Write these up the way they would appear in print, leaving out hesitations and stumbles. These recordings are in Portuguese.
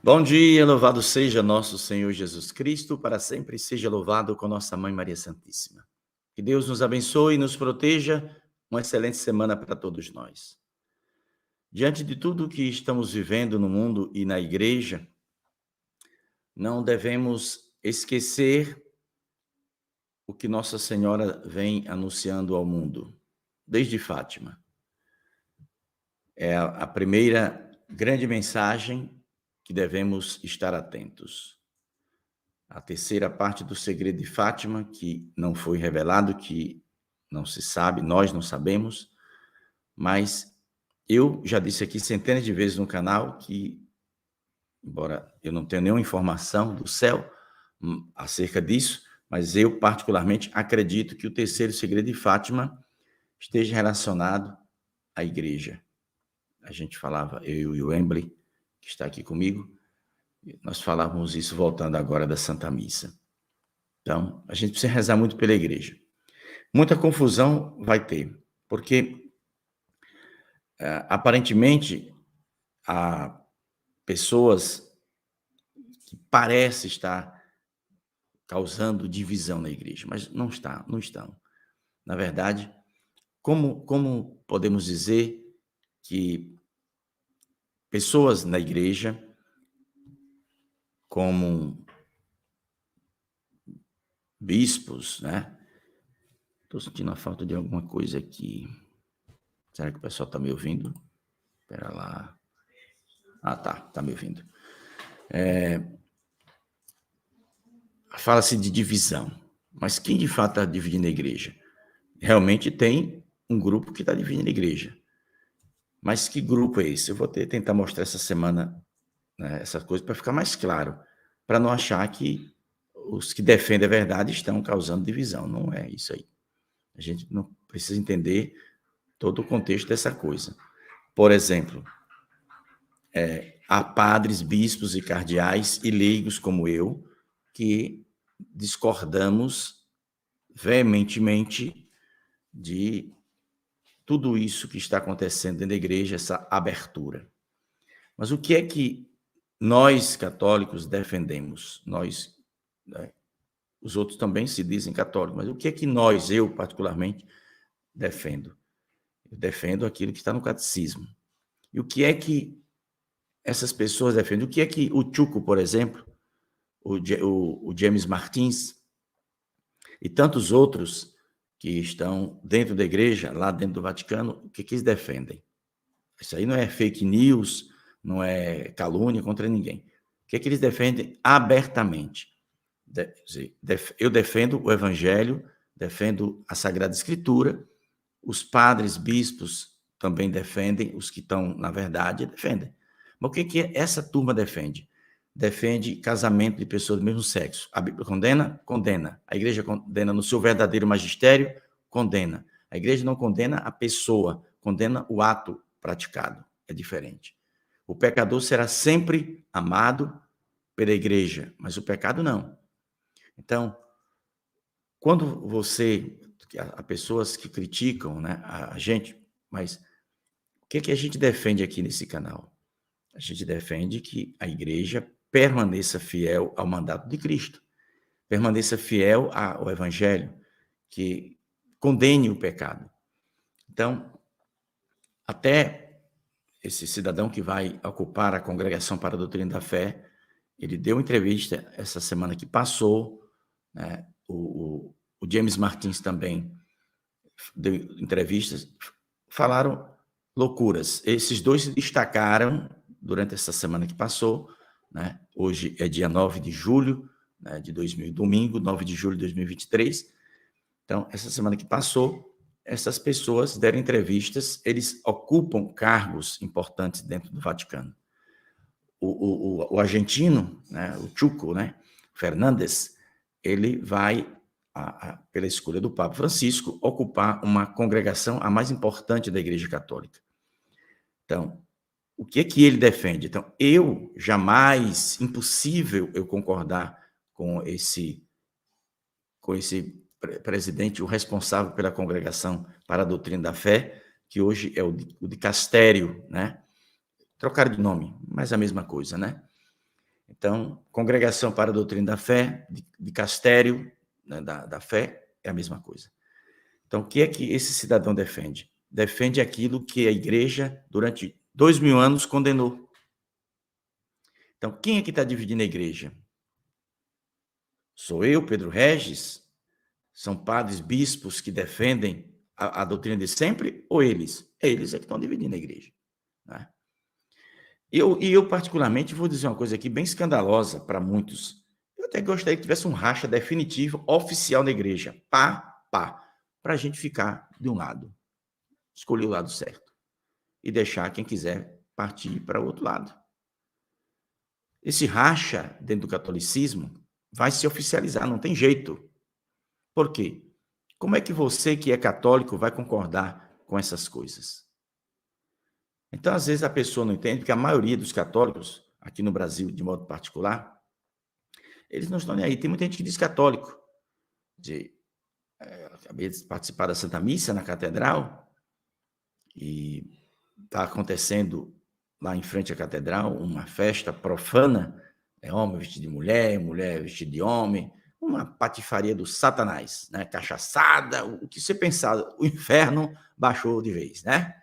Bom dia, louvado seja nosso Senhor Jesus Cristo, para sempre seja louvado com nossa Mãe Maria Santíssima. Que Deus nos abençoe e nos proteja, uma excelente semana para todos nós. Diante de tudo que estamos vivendo no mundo e na igreja, não devemos esquecer o que Nossa Senhora vem anunciando ao mundo, desde Fátima. É a primeira grande mensagem que devemos estar atentos. A terceira parte do segredo de Fátima, que não foi revelado, que não se sabe, nós não sabemos, mas eu já disse aqui centenas de vezes no canal que, embora eu não tenha nenhuma informação do céu acerca disso, mas eu particularmente acredito que o terceiro segredo de Fátima esteja relacionado à igreja. A gente falava, eu e o Embley, que está aqui comigo, nós falávamos isso voltando agora da Santa Missa. Então, a gente precisa rezar muito pela igreja. Muita confusão vai ter, porque aparentemente há pessoas que parecem estar causando divisão na igreja, mas não estão. Na verdade, como podemos dizer que pessoas na igreja, como bispos, né? Estou sentindo a falta de alguma coisa aqui. Será que o pessoal está me ouvindo? Espera lá. Ah, tá me ouvindo. Fala-se de divisão, mas quem de fato está dividindo a igreja? Realmente tem um grupo que está dividindo a igreja. Mas que grupo é esse? Eu vou tentar mostrar essa semana, né, essa coisa para ficar mais claro, para não achar que os que defendem a verdade estão causando divisão. Não é isso aí. A gente não precisa entender todo o contexto dessa coisa. Por exemplo, há padres, bispos e cardeais e leigos como eu que discordamos veementemente de tudo isso que está acontecendo dentro da igreja, essa abertura. Mas o que é que nós, católicos, defendemos? Nós, né, os outros também se dizem católicos, mas o que é que nós, eu particularmente, defendo? Eu defendo aquilo que está no catecismo. E o que é que essas pessoas defendem? O que é que o Chuco, por exemplo, o James Martins e tantos outros que estão dentro da igreja, lá dentro do Vaticano, o que eles defendem? Isso aí não é fake news, não é calúnia contra ninguém. O que eles defendem abertamente? Eu defendo o Evangelho, defendo a Sagrada Escritura, os padres, bispos também defendem, os que estão na verdade defendem. Mas o que essa turma defende? Defende casamento de pessoas do mesmo sexo. A Bíblia condena? Condena. A igreja condena no seu verdadeiro magistério? Condena. A igreja não condena a pessoa, condena o ato praticado. É diferente. O pecador será sempre amado pela igreja, mas o pecado não. Então, quando você... Há pessoas que criticam, né, a gente, mas o que a gente defende aqui nesse canal? A gente defende que a igreja permaneça fiel ao mandato de Cristo, permaneça fiel ao Evangelho, que condene o pecado. Então, até esse cidadão que vai ocupar a Congregação para a Doutrina da Fé, ele deu entrevista essa semana que passou, né? O James Martins também deu entrevistas, falaram loucuras. Esses dois se destacaram durante essa semana que passou, né? Hoje é dia 9 de julho, né, de 2000, domingo, 9 de julho de 2023. Então, essa semana que passou, essas pessoas deram entrevistas, eles ocupam cargos importantes dentro do Vaticano. O argentino, né, o Chuco, né, Fernandes, ele vai, pela escolha do Papa Francisco, ocupar uma congregação a mais importante da Igreja Católica. Então, o que é que ele defende? Então, eu jamais, impossível eu concordar com esse presidente, o responsável pela Congregação para a Doutrina da Fé, que hoje é o dicastério, né? Trocaram de nome, mas a mesma coisa, né? Então, Congregação para a Doutrina da Fé, dicastério, né, da fé, é a mesma coisa. Então, o que é que esse cidadão defende? Defende aquilo que a igreja, durante 2000 anos, condenou. Então, quem é que está dividindo a igreja? Sou eu, Pedro Regis? São padres, bispos que defendem a doutrina de sempre? Ou eles? Eles é que estão dividindo a igreja. Né? Eu, particularmente, vou dizer uma coisa aqui bem escandalosa para muitos. Eu até gostaria que tivesse um racha definitivo, oficial na igreja. Pá, para a gente ficar de um lado. Escolher o lado certo. E deixar quem quiser partir para o outro lado. Esse racha dentro do catolicismo vai se oficializar, não tem jeito. Por quê? Como é que você, que é católico, vai concordar com essas coisas? Então, às vezes, a pessoa não entende, porque a maioria dos católicos, aqui no Brasil, de modo particular, eles não estão nem aí. Tem muita gente que diz católico. Acabei de participar da Santa Missa na Catedral, e está acontecendo lá em frente à Catedral uma festa profana, homem vestido de mulher, mulher vestida de homem, uma patifaria do Satanás, né? Cachaçada, o que você pensar, o inferno baixou de vez, né?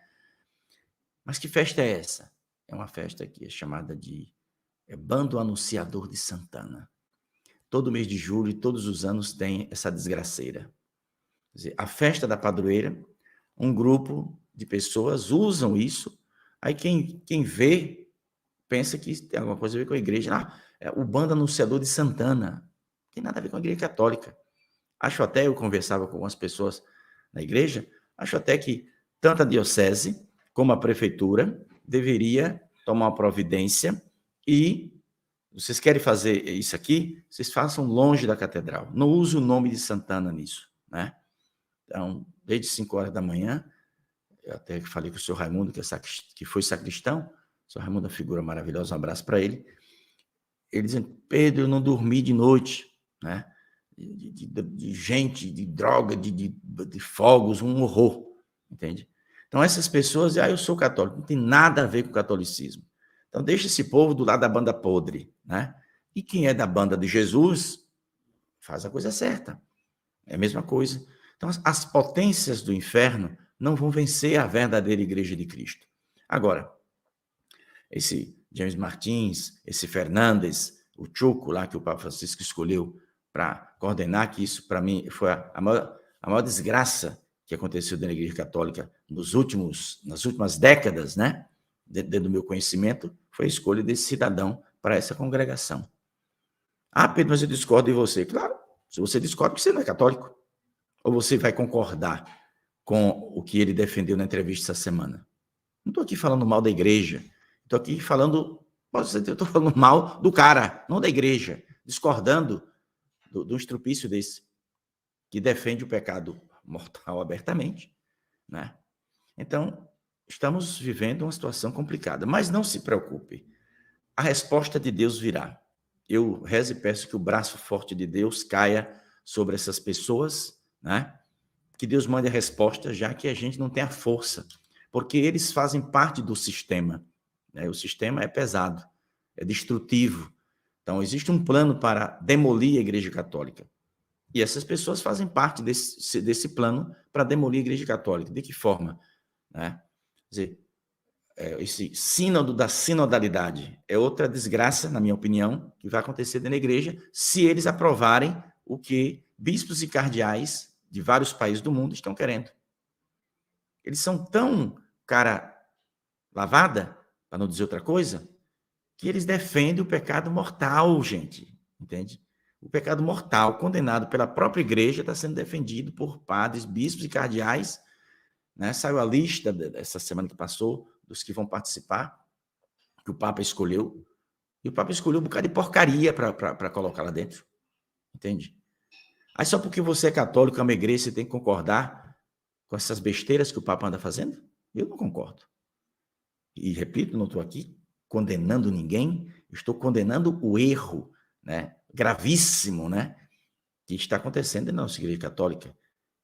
Mas que festa é essa? É uma festa que é chamada de Bando Anunciador de Santana. Todo mês de julho, todos os anos, tem essa desgraceira. Quer dizer, a festa da padroeira, um grupo de pessoas usam isso, aí quem vê pensa que tem alguma coisa a ver com a igreja. O Bando Anunciador de Santana. Não tem nada a ver com a igreja católica. Acho até, eu conversava com algumas pessoas na igreja, acho até que tanto a diocese como a prefeitura deveria tomar uma providência e vocês querem fazer isso aqui, vocês façam longe da catedral. Não use o nome de Santana nisso, né? Então, desde 5 horas da manhã, eu até falei com o senhor Raimundo, que foi sacristão, o senhor Raimundo é uma figura maravilhosa, um abraço para ele. Ele dizendo, Pedro, eu não dormi de noite, né? De gente, de droga, de fogos, um horror, entende? Então, essas pessoas, eu sou católico, não tem nada a ver com o catolicismo. Então, deixa esse povo do lado da banda podre, né? E quem é da banda de Jesus, faz a coisa certa. É a mesma coisa. Então, as potências do inferno não vão vencer a verdadeira igreja de Cristo. Agora, esse James Martins, esse Fernandes, o Chuco lá que o Papa Francisco escolheu para coordenar, que isso para mim foi a maior desgraça que aconteceu dentro da Igreja Católica nas últimas décadas, né? Dentro do meu conhecimento, foi a escolha desse cidadão para essa congregação. Pedro, mas eu discordo de você. Claro, se você discorda, você não é católico. Ou você vai concordar com o que ele defendeu na entrevista essa semana? Não estou aqui falando mal da igreja. Estou aqui falando, eu estou falando mal do cara, não da igreja, discordando do estrupício desse, que defende o pecado mortal abertamente, né? Então, estamos vivendo uma situação complicada, mas não se preocupe, a resposta de Deus virá. Eu rezo e peço que o braço forte de Deus caia sobre essas pessoas, né? Que Deus mande a resposta, já que a gente não tem a força, porque eles fazem parte do sistema, né? O sistema é pesado, é destrutivo. Então, existe um plano para demolir a Igreja Católica. E essas pessoas fazem parte desse plano para demolir a Igreja Católica. De que forma? Né? Quer dizer, esse sínodo da sinodalidade é outra desgraça, na minha opinião, que vai acontecer dentro da igreja se eles aprovarem o que bispos e cardeais de vários países do mundo estão querendo. Eles são tão cara lavada, para não dizer outra coisa, que eles defendem o pecado mortal, gente, entende? O pecado mortal, condenado pela própria igreja, está sendo defendido por padres, bispos e cardeais, né? Saiu a lista dessa semana que passou, dos que vão participar, que o Papa escolheu, e o Papa escolheu um bocado de porcaria para colocar lá dentro, entende? Aí só porque você é católico, é uma igreja, você tem que concordar com essas besteiras que o Papa anda fazendo? Eu não concordo. E, repito, não estou aqui condenando ninguém, estou condenando o erro, né, gravíssimo, né, que está acontecendo na nossa igreja católica.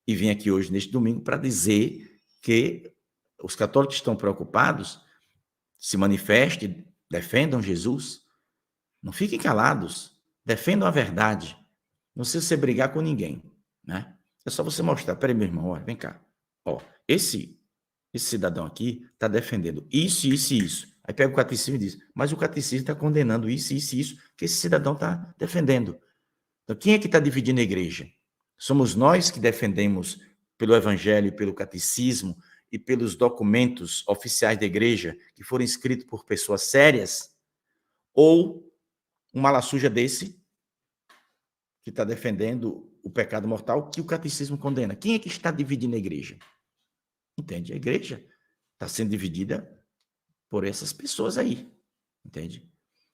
E vim aqui hoje, neste domingo, para dizer que os católicos estão preocupados, se manifestem, defendam Jesus, Não fiquem calados. Defendam a verdade. Não precisa você brigar com ninguém, né? É só você mostrar. Peraí, meu irmão, olha, vem cá. Ó, esse cidadão aqui está defendendo isso, isso e isso. Aí pega o catecismo e diz, mas o catecismo está condenando isso, isso e isso, que esse cidadão está defendendo. Então, quem é que está dividindo a igreja? Somos nós que defendemos pelo evangelho, pelo catecismo e pelos documentos oficiais da igreja que foram escritos por pessoas sérias? Ou um mala suja desse que está defendendo o pecado mortal que o catecismo condena? Quem é que está dividindo a igreja? Entende? A igreja está sendo dividida por essas pessoas aí, entende?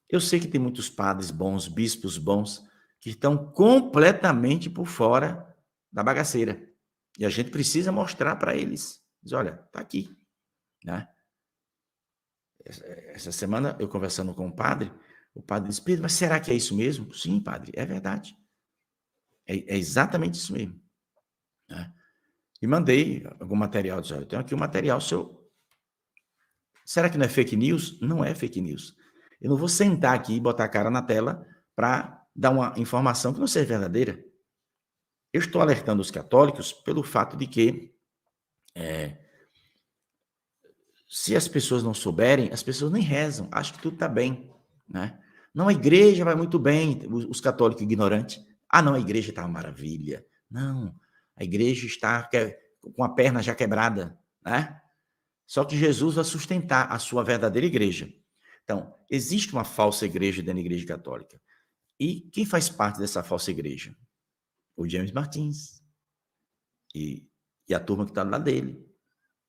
Eu sei que tem muitos padres bons, bispos bons, que estão completamente por fora da bagaceira. E a gente precisa mostrar para eles. Diz, olha, está aqui. Né? Essa semana, eu conversando com o padre disse, Pedro, mas será que é isso mesmo? Sim, padre, é verdade. É exatamente isso mesmo. Né? E mandei algum material. Disse, olha, eu tenho aqui um material seu. Será que não é fake news? Não é fake news. Eu não vou sentar aqui e botar a cara na tela para dar uma informação que não seja verdadeira. Eu estou alertando os católicos pelo fato de que se as pessoas não souberem, as pessoas nem rezam, acham que tudo está bem. Né? Não, a igreja vai muito bem, os católicos ignorantes. Ah, não, a igreja está uma maravilha. Não, a igreja está com a perna já quebrada. Né? Só que Jesus vai sustentar a sua verdadeira igreja. Então, existe uma falsa igreja dentro da igreja católica. E quem faz parte dessa falsa igreja? O James Martins. E a turma que está lá dele.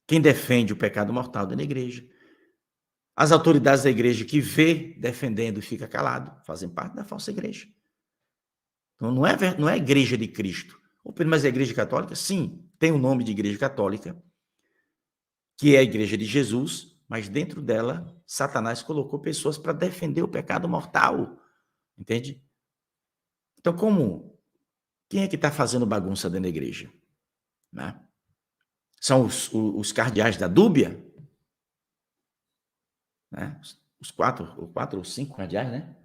Quem defende o pecado mortal dentro da igreja. As autoridades da igreja que vê defendendo e fica calado, fazem parte da falsa igreja. Então, não é a igreja de Cristo. Mas é a igreja católica? Sim, tem o nome de igreja católica, que é a igreja de Jesus, mas dentro dela, Satanás colocou pessoas para defender o pecado mortal. Entende? Então, quem é que está fazendo bagunça dentro da igreja? Né? São os cardeais da dúbia? Né? Os quatro ou cinco cardeais, né?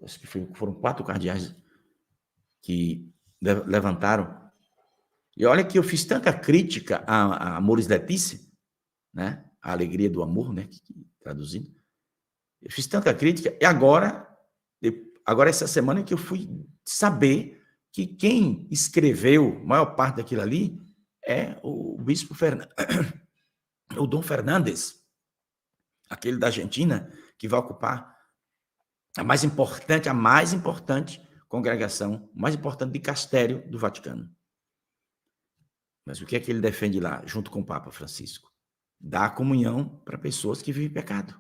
Acho que foram 4 cardeais que levantaram. E olha que eu fiz tanta crítica a Amoris Laetitia, né? A alegria do amor, né? Traduzindo. Eu fiz tanta crítica, e agora essa semana é que eu fui saber que quem escreveu a maior parte daquilo ali é o bispo o Dom Fernandes, aquele da Argentina, que vai ocupar a mais importante congregação, mais importante dicastério do Vaticano. Mas o que é que ele defende lá, junto com o Papa Francisco? Dar comunhão para pessoas que vivem pecado.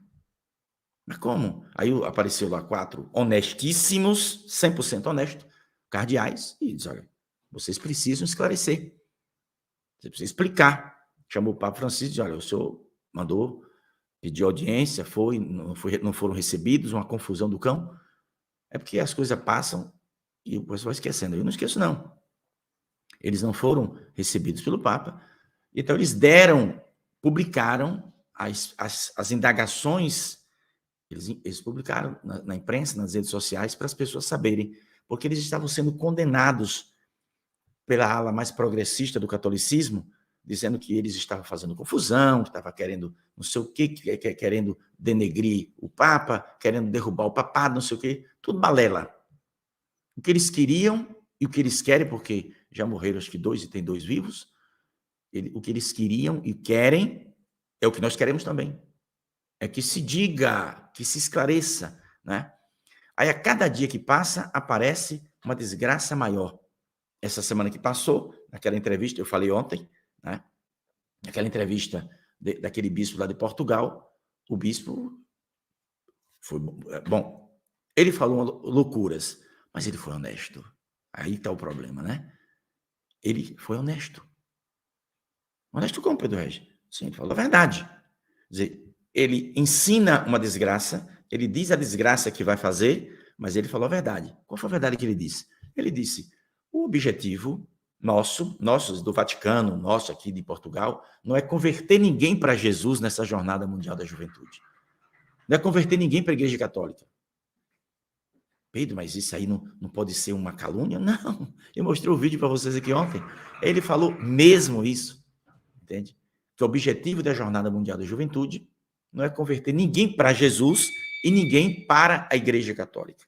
Mas como? Aí apareceu lá 4 honestíssimos, 100% honestos, cardeais, e diz, olha, vocês precisam esclarecer. Você precisa explicar. Chamou o Papa Francisco e disse, olha, o senhor mandou pedir audiência, não foram recebidos, uma confusão do cão. É porque as coisas passam e o pessoal vai esquecendo. Eu não esqueço, não. Eles não foram recebidos pelo Papa. Então, eles publicaram as indagações, eles publicaram na imprensa, nas redes sociais, para as pessoas saberem, porque eles estavam sendo condenados pela ala mais progressista do catolicismo, dizendo que eles estavam fazendo confusão, que estavam querendo não sei o quê, querendo denegrir o Papa, querendo derrubar o papado, não sei o quê, tudo balela. O que eles queriam e o que eles querem, porque já morreram acho que 2 e tem 2 vivos, o que eles queriam e querem é o que nós queremos também. É que se diga, que se esclareça, né? Aí a cada dia que passa, aparece uma desgraça maior. Essa semana que passou, naquela entrevista, eu falei ontem, né? Naquela entrevista daquele bispo lá de Portugal, o bispo foi bom. Ele falou loucuras, mas ele foi honesto. Aí está o problema, né? Ele foi honesto. Honesto como, Pedro Regis? Sim, ele falou a verdade. Quer dizer, ele ensina uma desgraça, ele diz a desgraça que vai fazer, mas ele falou a verdade. Qual foi a verdade que ele disse? Ele disse, o objetivo nosso do Vaticano, nosso aqui de Portugal, não é converter ninguém para Jesus nessa jornada mundial da juventude. Não é converter ninguém para a Igreja Católica. Pedro, mas isso aí não pode ser uma calúnia? Não, eu mostrei o vídeo para vocês aqui ontem. Ele falou mesmo isso, entende? Que o objetivo da Jornada Mundial da Juventude não é converter ninguém para Jesus e ninguém para a Igreja Católica.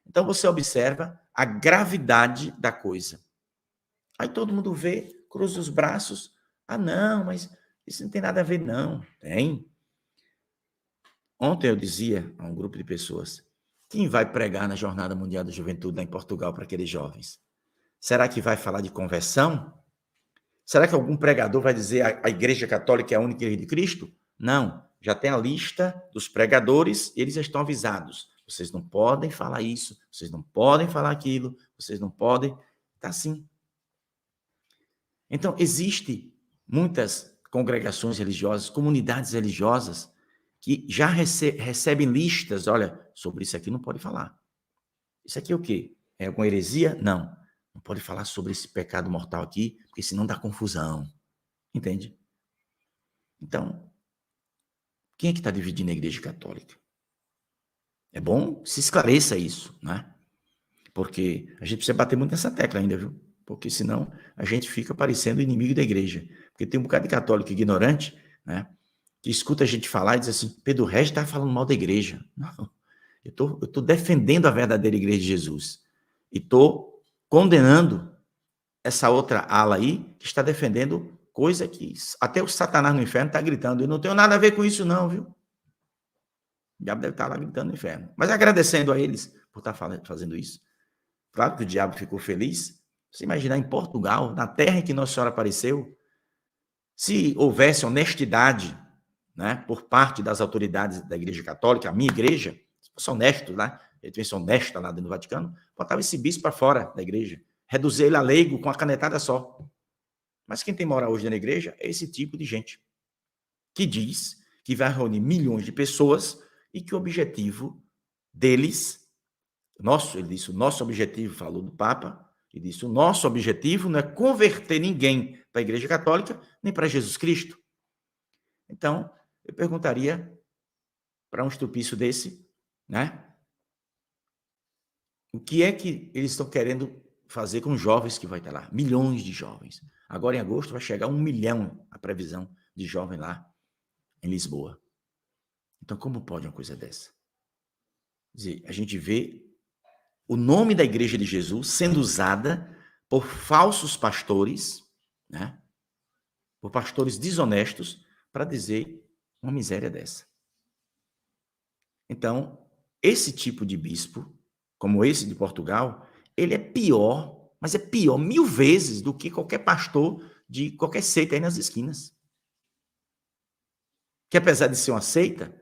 Então você observa a gravidade da coisa. Aí todo mundo vê, cruza os braços. Ah, não, mas isso não tem nada a ver, não. Tem. Ontem eu dizia a um grupo de pessoas, quem vai pregar na Jornada Mundial da Juventude lá em Portugal para aqueles jovens? Será que vai falar de conversão? Será que algum pregador vai dizer a Igreja Católica é a única igreja de Cristo? Não. Já tem a lista dos pregadores, eles já estão avisados. Vocês não podem falar isso, vocês não podem falar aquilo, vocês não podem. Está assim. Então, existe muitas congregações religiosas, comunidades religiosas, que já recebem listas, olha, sobre isso aqui não pode falar. Isso aqui é o quê? É alguma heresia? Não. Não pode falar sobre esse pecado mortal aqui, porque senão dá confusão. Entende? Então, quem é que está dividindo a Igreja Católica? É bom se esclareça isso, né? Porque a gente precisa bater muito nessa tecla ainda, viu? Porque senão a gente fica parecendo inimigo da igreja. Porque tem um bocado de católico ignorante, né? Que escuta a gente falar e diz assim, Pedro Regis está falando mal da igreja. Não, eu tô defendendo a verdadeira igreja de Jesus. E estou condenando essa outra ala aí que está defendendo coisa que até o Satanás no inferno está gritando. Eu não tenho nada a ver com isso não, viu? O diabo deve estar lá gritando no inferno. Mas agradecendo a eles por estar fazendo isso. Claro que o diabo ficou feliz. Você imaginar em Portugal, na terra em que Nossa Senhora apareceu, se houvesse honestidade, né, por parte das autoridades da Igreja Católica, a minha igreja, se fosse honesto, né, ele tivesse honesta lá dentro do Vaticano, botava esse bispo para fora da igreja, reduzir ele a leigo com a canetada só. Mas quem tem moral hoje na igreja é esse tipo de gente, que diz que vai reunir milhões de pessoas e que o objetivo deles, ele disse, o nosso objetivo, falou do Papa, ele disse, o nosso objetivo não é converter ninguém para a Igreja Católica, nem para Jesus Cristo. Então, eu perguntaria para um estupício desse, né? O que é que eles estão querendo fazer com os jovens que vai estar lá? Milhões de jovens. Agora, em agosto, vai chegar 1 milhão a previsão de jovens lá em Lisboa. Então, como pode uma coisa dessa? Quer dizer, a gente vê o nome da Igreja de Jesus sendo usada por falsos pastores, né? Por pastores desonestos, para dizer uma miséria dessa. Então, esse tipo de bispo, como esse de Portugal, ele é pior, mas é pior 1000 vezes do que qualquer pastor de qualquer seita aí nas esquinas. Que apesar de ser uma seita,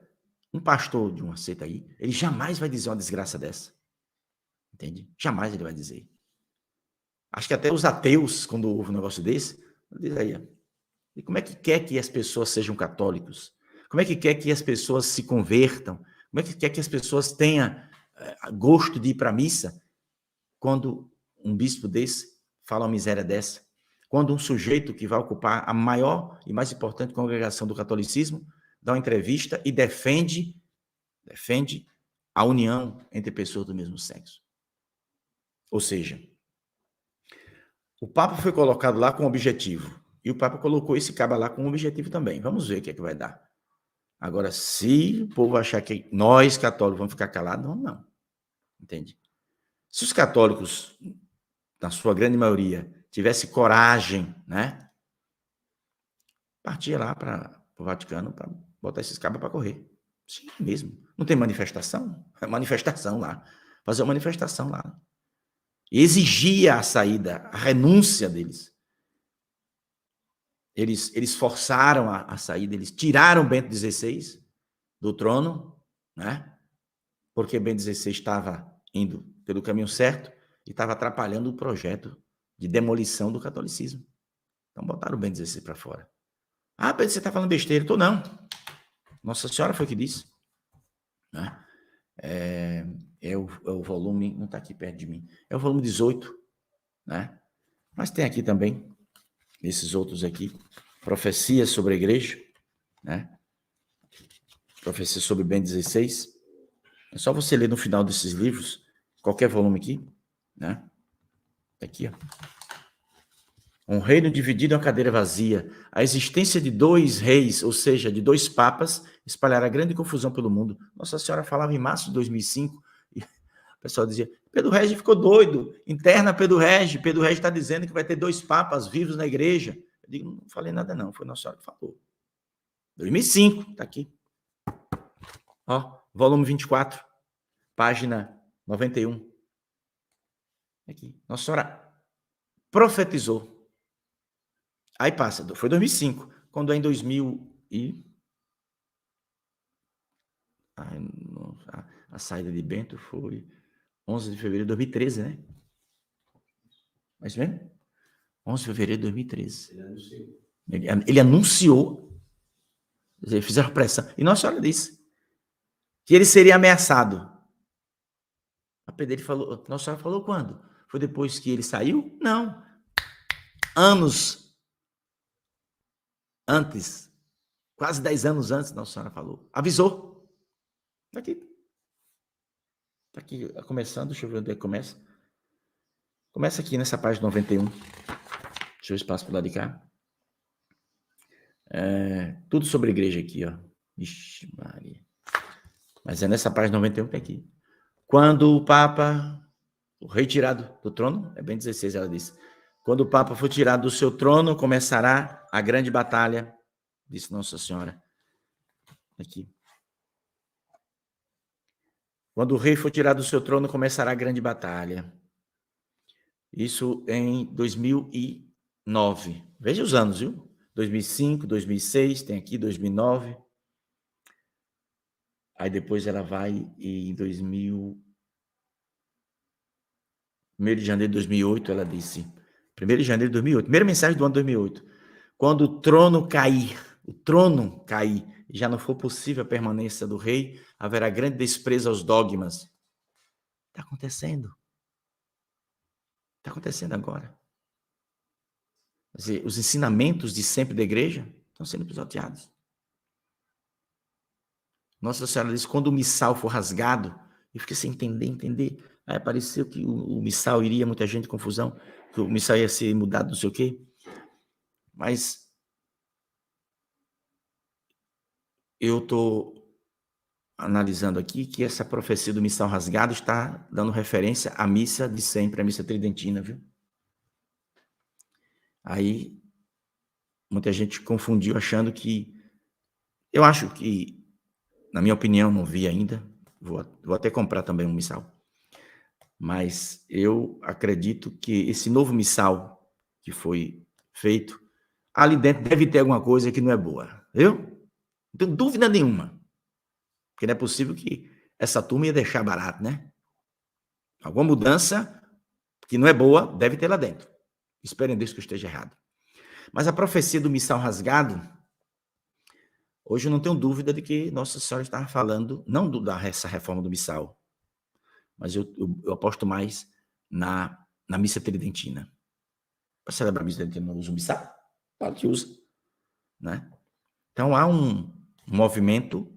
um pastor de uma seita aí, ele jamais vai dizer uma desgraça dessa. Entende? Jamais ele vai dizer. Acho que até os ateus, quando ouvem um negócio desse, diz aí, e como é que quer que as pessoas sejam católicos? Como é que quer que as pessoas se convertam? Como é que quer que as pessoas tenham gosto de ir para a missa quando um bispo desse fala uma miséria dessa? Quando um sujeito que vai ocupar a maior e mais importante congregação do catolicismo dá uma entrevista e defende a união entre pessoas do mesmo sexo. Ou seja, o Papa foi colocado lá com objetivo. E o Papa colocou esse caba lá com objetivo também. Vamos ver o que é que vai dar. Agora, se o povo achar que nós, católicos, vamos ficar calados, não. Entende? Se os católicos, na sua grande maioria, tivessem coragem, né? Partia lá para o Vaticano para botar esses cabas para correr. Sim, mesmo. Não tem manifestação? É manifestação lá. Fazer uma manifestação lá. E exigia a saída, a renúncia deles. Eles forçaram a saída, eles tiraram Bento XVI do trono, né? Porque Bento XVI estava indo pelo caminho certo e estava atrapalhando o projeto de demolição do catolicismo. Então botaram o Bento XVI para fora. Ah, Pedro, você está falando besteira. Estou não. Nossa Senhora foi que disse. Né? É o volume, não está aqui perto de mim, é o volume 18, né? Mas tem aqui também, esses outros aqui, profecias sobre a igreja, né? Profecia sobre Bento XVI. É só você ler no final desses livros qualquer volume aqui, né? Aqui, ó. Um reino dividido é uma cadeira vazia. A existência de 2 reis, ou seja, de 2 papas, espalhará grande confusão pelo mundo. Nossa Senhora falava em março de 2005, e o pessoal dizia, Pedro Regi ficou doido, interna Pedro Regi está dizendo que vai ter 2 papas vivos na igreja. Eu digo, não falei nada não, foi Nossa Senhora que falou. 2005, tá aqui. Ó, volume 24, página 91. Aqui. Nossa Senhora profetizou. Aí passa, foi 2005. Quando é em 2000 e... A saída de Bento foi 11 de fevereiro de 2013, né? É isso mesmo? 11 de fevereiro de 2013. Ele anunciou, fizeram pressão. E Nossa Senhora disse que ele seria ameaçado. A Pedro falou, Nossa Senhora falou quando? Foi depois que ele saiu? Não. Anos antes, quase 10 anos antes, Nossa Senhora falou. Avisou. Está aqui. Está aqui, começando, deixa eu ver onde é que começa. Começa aqui nessa página 91. Deixa eu espaço para lá de cá. Tudo sobre a igreja aqui, ó. Ixi, Maria. Mas é nessa página 91 que tem aqui. Quando o Papa, o rei tirado do trono, é bem 16, ela disse. Quando o Papa for tirado do seu trono, começará a grande batalha, disse Nossa Senhora. Aqui. Quando o rei for tirado do seu trono, começará a grande batalha. Isso em 2009. Veja os anos, viu? 2005, 2006, tem aqui 2009. Aí depois ela vai em 1º de janeiro de 2008, ela disse. 1º de janeiro de 2008, primeira mensagem do ano 2008. Quando o trono cair, e já não for possível a permanência do rei, haverá grande desprezo aos dogmas. Está acontecendo. Está acontecendo agora. Quer dizer, os ensinamentos de sempre da igreja estão sendo pisoteados. Nossa Senhora disse, quando o missal for rasgado, eu fiquei sem entender. Aí apareceu que o missal iria, muita gente, confusão, que o missal ia ser mudado, não sei o quê. Mas eu estou analisando aqui que essa profecia do missal rasgado está dando referência à missa de sempre, a missa tridentina, viu? Aí, muita gente confundiu achando que... Eu acho que, na minha opinião, não vi ainda, vou até comprar também um missal, mas eu acredito que esse novo missal que foi feito, ali dentro deve ter alguma coisa que não é boa, viu? Não tenho dúvida nenhuma, porque não é possível que essa turma ia deixar barato, né? Alguma mudança que não é boa deve ter lá dentro. Esperem Deus que eu esteja errado. Mas a profecia do missal rasgado, hoje eu não tenho dúvida de que Nossa Senhora estava falando, não dessa reforma do missal, mas eu aposto mais na missa tridentina. Para celebrar a missa tridentina não usa o missal? Claro que usa. Né? Então há um movimento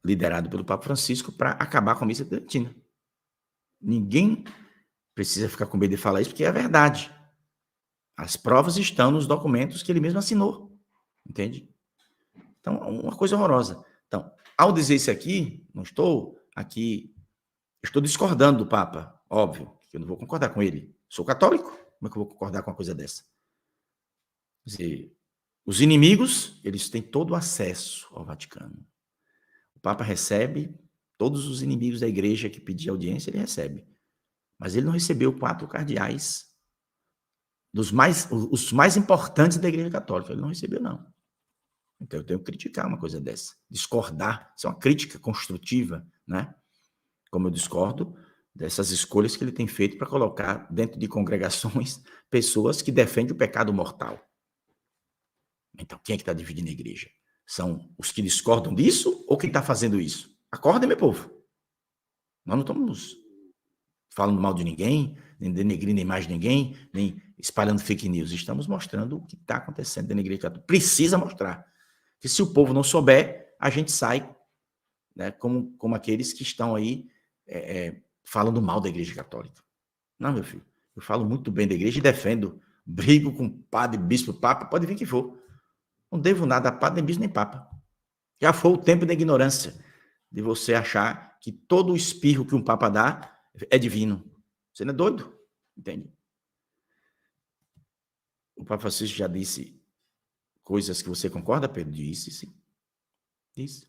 liderado pelo Papa Francisco para acabar com a missa tridentina. Ninguém precisa ficar com medo de falar isso, porque é a verdade. As provas estão nos documentos que ele mesmo assinou. Entende? Então, uma coisa horrorosa. Então, ao dizer isso aqui, não estou aqui... Estou discordando do Papa, óbvio, que eu não vou concordar com ele. Sou católico, como é que eu vou concordar com uma coisa dessa? Quer dizer, os inimigos, eles têm todo o acesso ao Vaticano. O Papa recebe todos os inimigos da igreja que pedir audiência, ele recebe. Mas ele não recebeu 4 cardeais, os mais importantes da igreja católica. Ele não recebeu, não. Então eu tenho que criticar uma coisa dessa. Discordar, isso é uma crítica construtiva, né? Como eu discordo dessas escolhas que ele tem feito para colocar dentro de congregações pessoas que defendem o pecado mortal. Então, quem é que está dividindo a igreja? São os que discordam disso ou quem está fazendo isso? Acordem, meu povo. Nós não estamos falando mal de ninguém, nem denegrindo a imagem de ninguém, nem espalhando fake news. Estamos mostrando o que está acontecendo dentro da igreja católica. Precisa mostrar. Que se o povo não souber, a gente sai, né, como aqueles que estão aí falando mal da Igreja Católica. Não, meu filho. Eu falo muito bem da igreja e defendo. Brigo com padre, bispo, papa, pode vir quem for. Não devo nada a padre, nem bispo, nem papa. Já foi o tempo da ignorância, de você achar que todo o espirro que um papa dá é divino. Você não é doido? Entende? O Papa Francisco já disse coisas que você concorda, Pedro? Disse, sim. Disse.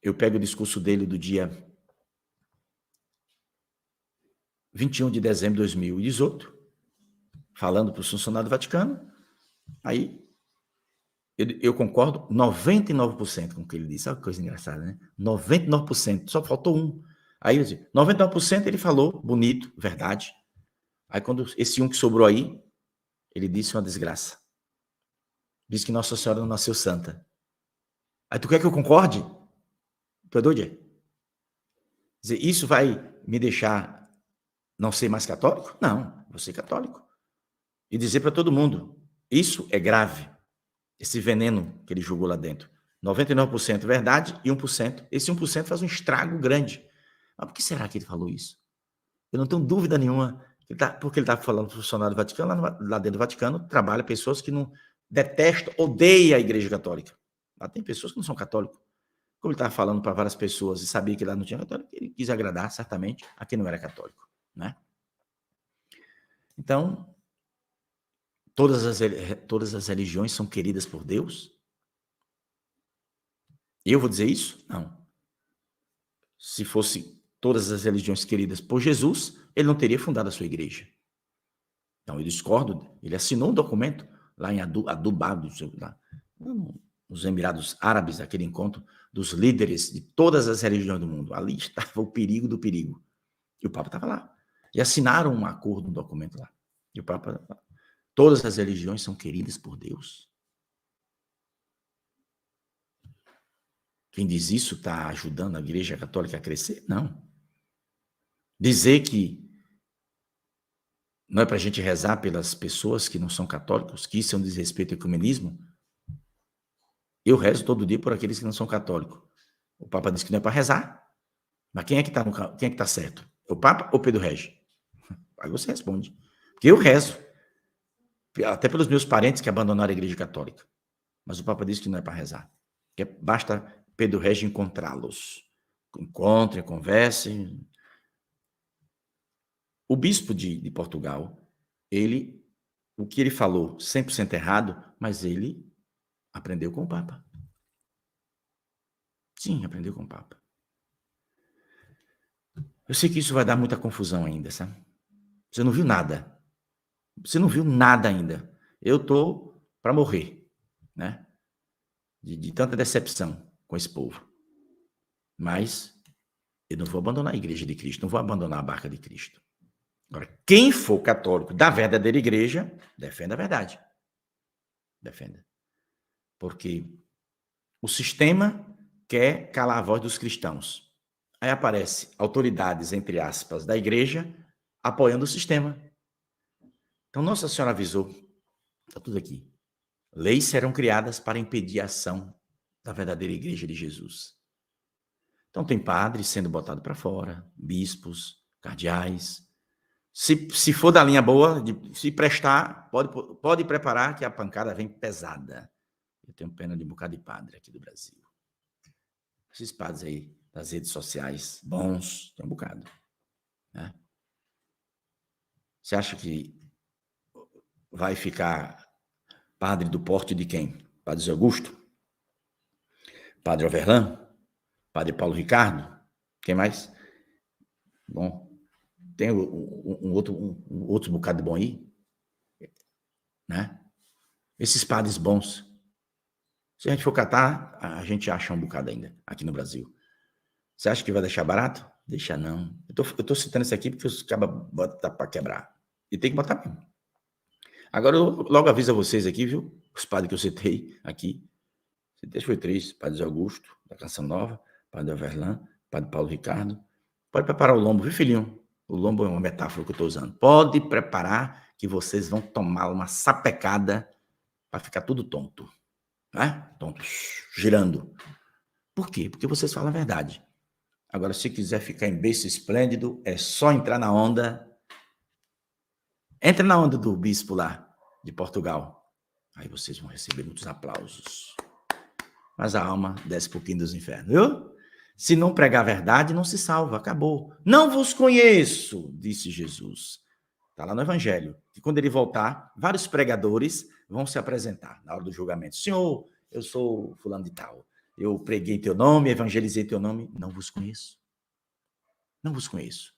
Eu pego o discurso dele do dia 21 de dezembro de 2018, falando para os funcionários do Vaticano, aí eu concordo 99% com o que ele disse. Olha que coisa engraçada, né? 99%, só faltou um. Aí, 99% ele falou, bonito, verdade. Aí, quando esse um que sobrou aí, ele disse uma desgraça. Disse que Nossa Senhora não nasceu santa. Aí, tu quer que eu concorde? Tu é doido? Quer dizer, isso vai me deixar não ser mais católico? Não, vou ser católico. E dizer para todo mundo, isso é grave. Esse veneno que ele jogou lá dentro. 99% verdade e 1%. Esse 1% faz um estrago grande. Mas por que será que ele falou isso? Eu não tenho dúvida nenhuma, porque ele está falando para o funcionário do Vaticano, lá dentro do Vaticano, trabalha pessoas que não detestam, odeiam a Igreja Católica. Lá tem pessoas que não são católicos. Como ele estava falando para várias pessoas e sabia que lá não tinha católico, ele quis agradar, certamente, a quem não era católico. Né? Então, todas as religiões são queridas por Deus? Eu vou dizer isso? Não. Se fosse todas as religiões queridas por Jesus, ele não teria fundado a sua igreja. Então, eu discordo. Ele assinou um documento lá em Dubá, nos Emirados Árabes, aquele encontro dos líderes de todas as religiões do mundo. Ali estava o perigo do perigo. E o Papa estava lá. E assinaram um acordo, um documento lá. E o Papa, todas as religiões são queridas por Deus. Quem diz isso está ajudando a Igreja Católica a crescer? Não. Dizer que não é para a gente rezar pelas pessoas que não são católicos, que isso é um desrespeito ao ecumenismo? Eu rezo todo dia por aqueles que não são católicos. O Papa disse que não é para rezar. Mas quem é que está certo? O Papa ou Pedro Regi? Aí você responde. Porque eu rezo. Até pelos meus parentes que abandonaram a Igreja Católica. Mas o Papa disse que não é para rezar. Que basta Pedro Regi encontrá-los. Encontre, converse. O bispo de Portugal, o que ele falou 100% errado, mas ele aprendeu com o Papa. Sim, aprendeu com o Papa. Eu sei que isso vai dar muita confusão ainda, sabe? Você não viu nada. Você não viu nada ainda. Eu tô para morrer, né? De tanta decepção com esse povo. Mas eu não vou abandonar a igreja de Cristo, não vou abandonar a barca de Cristo. Agora, quem for católico da verdadeira igreja, defenda a verdade. Defenda. Porque o sistema quer calar a voz dos cristãos. Aí aparece autoridades, entre aspas, da igreja apoiando o sistema. Então, Nossa Senhora avisou, está tudo aqui. Leis serão criadas para impedir a ação da verdadeira igreja de Jesus. Então, tem padres sendo botados para fora, bispos, cardeais. Se for da linha boa, se prestar, pode preparar que a pancada vem pesada. Eu tenho pena de um bocado de padre aqui do Brasil. Esses padres aí das redes sociais, bons, tem um bocado. Né? Você acha que vai ficar padre do porte de quem? Padre Zé Augusto? Padre Overlan? Padre Paulo Ricardo? Quem mais? Bom, tem um outro bocado de bom aí, né? Esses padres bons. Se a gente for catar, a gente acha um bocado ainda, aqui no Brasil. Você acha que vai deixar barato? Deixa não. Eu tô citando isso aqui porque os cabas botam para quebrar. E tem que botar mesmo. Agora, eu logo aviso a vocês aqui, viu? Os padres que eu citei aqui. Citei foi 3. Padre Zé Augusto, da Canção Nova. Padre Overlan. Padre Paulo Ricardo. Pode preparar o lombo, viu, filhinho? O lombo é uma metáfora que eu estou usando. Pode preparar que vocês vão tomar uma sapecada para ficar tudo tonto. Né? Tonto, girando. Por quê? Porque vocês falam a verdade. Agora, se quiser ficar em berço esplêndido, é só entrar na onda. Entra na onda do bispo lá, de Portugal. Aí vocês vão receber muitos aplausos. Mas a alma desce um pouquinho dos infernos, viu? Se não pregar a verdade, não se salva, acabou. Não vos conheço, disse Jesus. Está lá no Evangelho. E quando ele voltar, vários pregadores vão se apresentar na hora do julgamento. Senhor, eu sou fulano de tal. Eu preguei teu nome, evangelizei teu nome. Não vos conheço. Não vos conheço.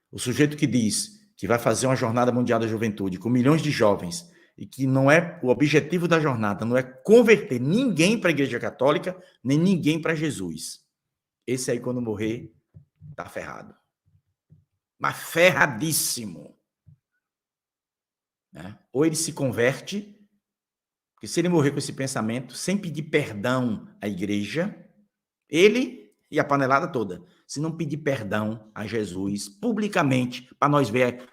O sujeito que diz que vai fazer uma jornada mundial da juventude com milhões de jovens e que não é o objetivo da jornada, não é converter ninguém para a Igreja Católica, nem ninguém para Jesus. Esse aí, quando morrer, tá ferrado. Mas ferradíssimo. Né? Ou ele se converte, porque se ele morrer com esse pensamento, sem pedir perdão à igreja, ele e a panelada toda, se não pedir perdão a Jesus publicamente, para nós ver,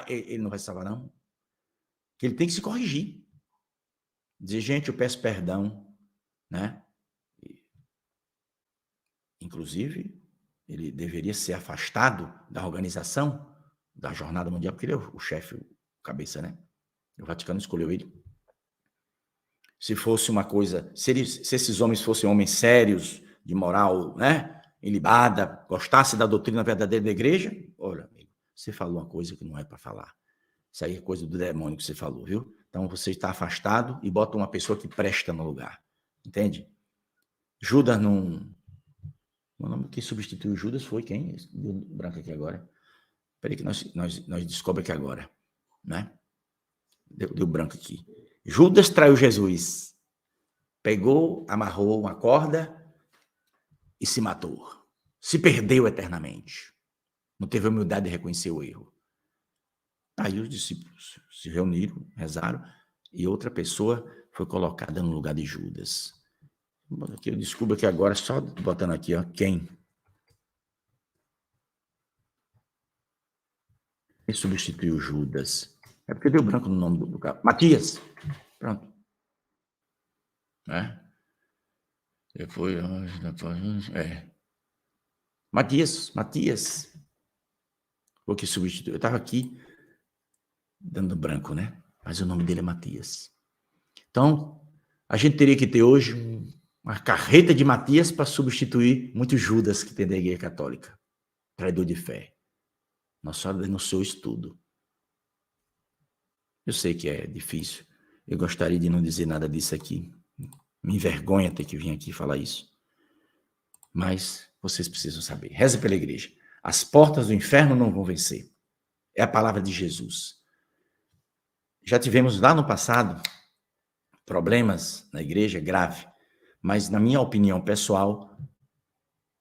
ele não vai salvar, não. Que ele tem que se corrigir. Dizer, gente, eu peço perdão, né? Inclusive, ele deveria ser afastado da organização da Jornada Mundial, porque ele é o chefe, o cabeça, né? O Vaticano escolheu ele. Se fosse uma coisa, se esses homens fossem homens sérios, de moral, né, ilibada, gostasse da doutrina verdadeira da igreja, olha, amigo, você falou uma coisa que não é para falar. Isso aí é coisa do demônio que você falou, viu? Então você está afastado e bota uma pessoa que presta no lugar. Entende? Judas não. O nome que substituiu Judas foi quem? Deu branco aqui agora. Peraí que nós descobre aqui agora, né? Deu branco aqui. Judas traiu Jesus. Pegou, amarrou uma corda e se matou. Se perdeu eternamente. Não teve a humildade de reconhecer o erro. Aí os discípulos se reuniram, rezaram, e outra pessoa foi colocada no lugar de Judas. Aqui eu descubro aqui agora, só botando aqui, ó, quem substituiu Judas. É porque deu branco no nome do cara. Matias. Pronto. Depois, Matias. O que substituiu. Eu estava aqui dando branco, né? Mas o nome dele é Matias. Então, a gente teria que ter hoje uma carreta de Matias para substituir muitos Judas que tem da Igreja Católica. Traidor de fé. Nossa Senhora denunciou isso tudo. Eu sei que é difícil. Eu gostaria de não dizer nada disso aqui. Me envergonha ter que vir aqui falar isso. Mas vocês precisam saber. Reza pela igreja. As portas do inferno não vão vencer. É a palavra de Jesus. Já tivemos lá no passado problemas na igreja grave, mas na minha opinião pessoal,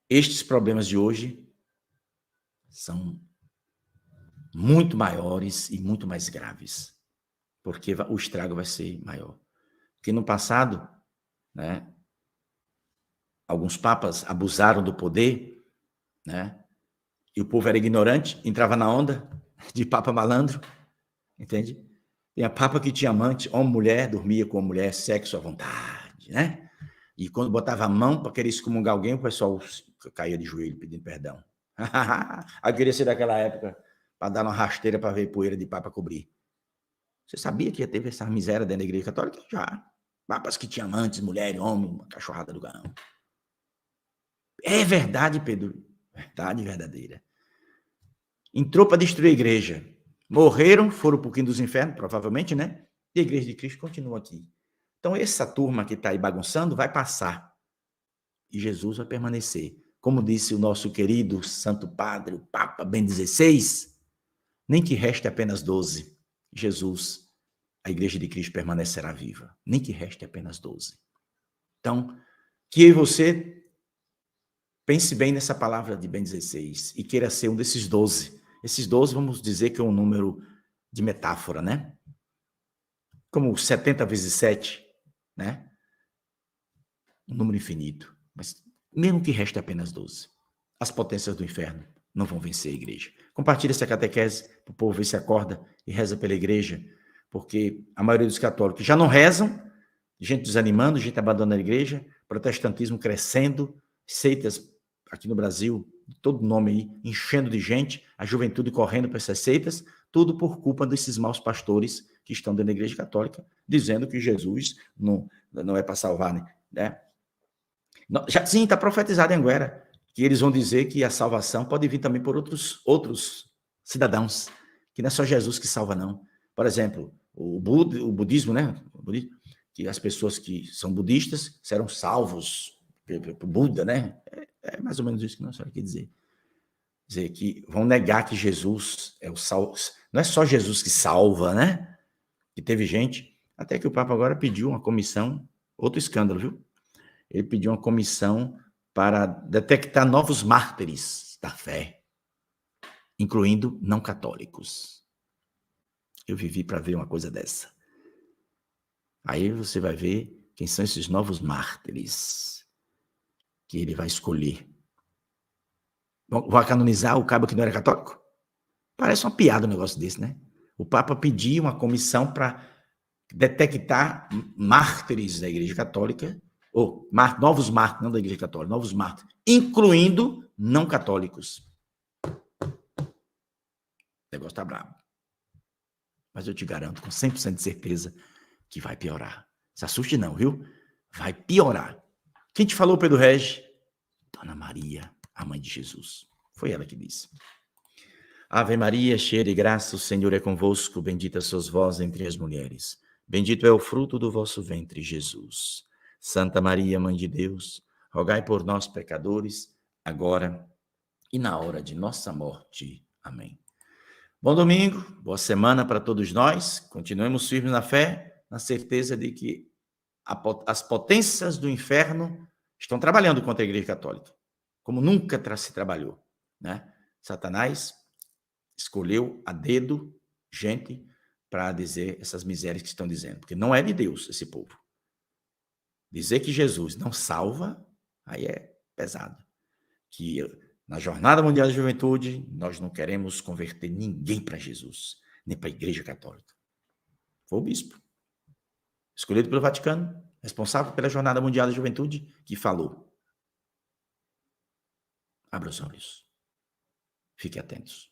estes problemas de hoje são muito maiores e muito mais graves, porque o estrago vai ser maior. Porque no passado, né, alguns papas abusaram do poder, né, e o povo era ignorante, entrava na onda de papa malandro, entende? Tem a papa que tinha amante, homem, mulher, dormia com a mulher, sexo à vontade, né? E quando botava a mão para querer excomungar alguém, o pessoal caía de joelho pedindo perdão. Aí queria ser daquela época para dar uma rasteira para ver poeira de papa cobrir. Você sabia que já teve essa miséria dentro da igreja católica? Já. Papas que tinham amantes, mulher, homem, uma cachorrada do garrão. É verdade, Pedro. Verdade verdadeira. Entrou para destruir a igreja. Morreram, foram um pouquinho dos infernos, provavelmente, né? E a igreja de Cristo continua aqui. Então, essa turma que está aí bagunçando vai passar. E Jesus vai permanecer. Como disse o nosso querido Santo Padre, o Papa Bento XVI, nem que reste apenas 12. Jesus, a igreja de Cristo permanecerá viva. Nem que reste apenas 12. Então, que eu e você pense bem nessa palavra de Bento XVI e queira ser um desses 12. Esses 12, vamos dizer que é um número de metáfora, né? Como 70 vezes 7, né? Um número infinito. Mas mesmo que reste apenas 12, as potências do inferno não vão vencer a igreja. Compartilha essa catequese para o povo ver se acorda e reza pela igreja, porque a maioria dos católicos já não rezam, gente desanimando, gente abandonando a igreja, protestantismo crescendo, seitas aqui no Brasil todo nome aí, enchendo de gente, a juventude correndo para essas seitas, tudo por culpa desses maus pastores que estão dentro da Igreja Católica, dizendo que Jesus não é para salvar, né? Já, sim, está profetizado em Anguera, que eles vão dizer que a salvação pode vir também por outros cidadãos, que não é só Jesus que salva, não. Por exemplo, o budismo, né? Que as pessoas que são budistas serão salvos por Buda, né? É mais ou menos isso que nós queremos dizer. Dizer que vão negar que Jesus é o salvo. Não é só Jesus que salva, né? Que teve gente, até que o Papa agora pediu uma comissão, outro escândalo, viu? Ele pediu uma comissão para detectar novos mártires da fé, incluindo não católicos. Eu vivi para ver uma coisa dessa. Aí você vai ver quem são esses novos mártires que ele vai escolher. Vai canonizar o cabo que não era católico? Parece uma piada um negócio desse, né? O Papa pediu uma comissão para detectar mártires da Igreja Católica, ou novos mártires, não da Igreja Católica, novos mártires, incluindo não católicos. O negócio está bravo. Mas eu te garanto, com 100% de certeza, que vai piorar. Se assuste não, viu? Vai piorar. Quem te falou, Pedro Regi? Dona Maria, a mãe de Jesus. Foi ela que disse. Ave Maria, cheia de graça, o Senhor é convosco, bendita sois vós entre as mulheres. Bendito é o fruto do vosso ventre, Jesus. Santa Maria, Mãe de Deus, rogai por nós, pecadores, agora e na hora de nossa morte. Amém. Bom domingo, boa semana para todos nós. Continuemos firmes na fé, na certeza de que as potências do inferno estão trabalhando contra a Igreja Católica, como nunca se trabalhou, né? Satanás escolheu a dedo gente para dizer essas misérias que estão dizendo, porque não é de Deus esse povo. Dizer que Jesus não salva, aí é pesado. Que na Jornada Mundial da Juventude, nós não queremos converter ninguém para Jesus, nem para a Igreja Católica. Foi o bispo, escolhido pelo Vaticano, responsável pela Jornada Mundial da Juventude, que falou. Abra os olhos. Fiquem atentos.